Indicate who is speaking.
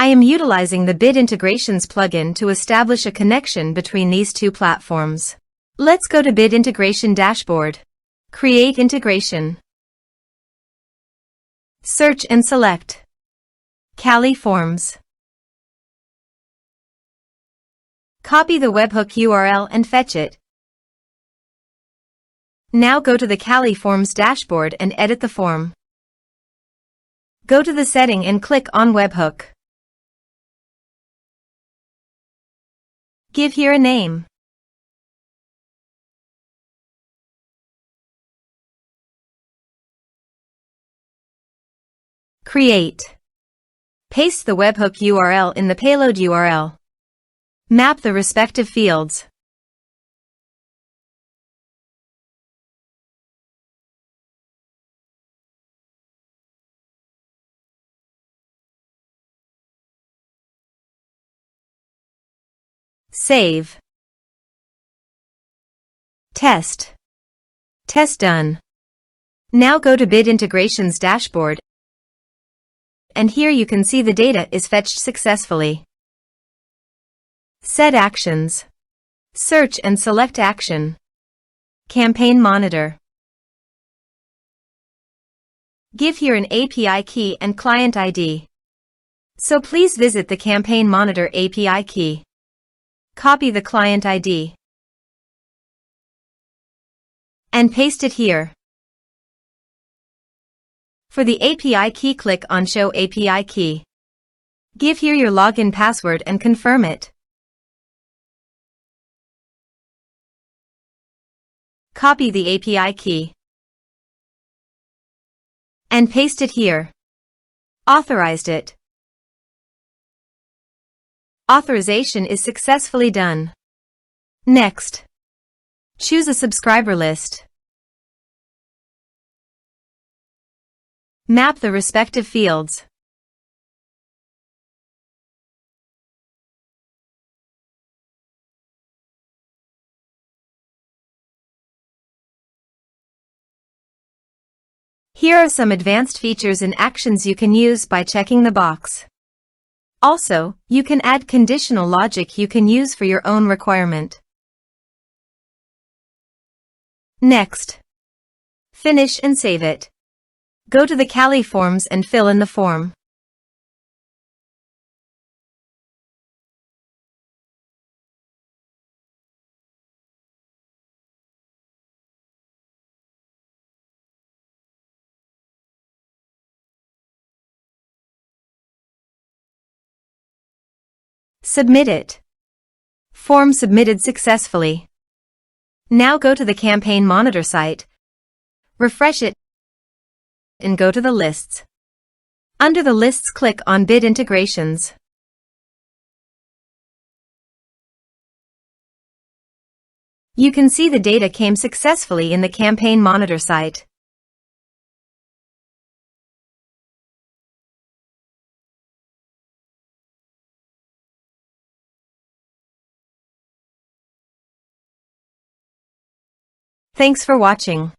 Speaker 1: I am utilizing the Bid Integrations plugin to establish a connection between these two platforms. Let's go to Bid Integration Dashboard. Create integration. Search and select Cali Forms. Copy the webhook URL and fetch it. Now go to the Cali Forms dashboard and edit the form. Go to the setting and click on Webhook. Give here a name. Create. Paste the webhook URL in the payload URL. Map the respective fields. Save. Test. Test done. Now go to Bid Integrations dashboard, and here you can see the data is fetched successfully. Set actions. Search and select action. Campaign monitor. Give here an API key and client ID. So please visit the Campaign Monitor API key. Copy the client ID and paste it here. For the API key, click on Show API Key. Give here your login password and confirm it. Copy the API key and paste it here. Authorized it. Authorization is successfully done. Next, choose a subscriber list. Map the respective fields. Here are some advanced features and actions you can use by checking the box. Also, you can add conditional logic you can use for your own requirement. Next, finish and save it. Go to the Cali Forms and fill in the form. Submit it. Form submitted successfully. Now go to the Campaign Monitor site, refresh it, and go to the lists. Under the lists, click on Bid Integrations. You can see the data came successfully in the Campaign Monitor site. Thanks for watching.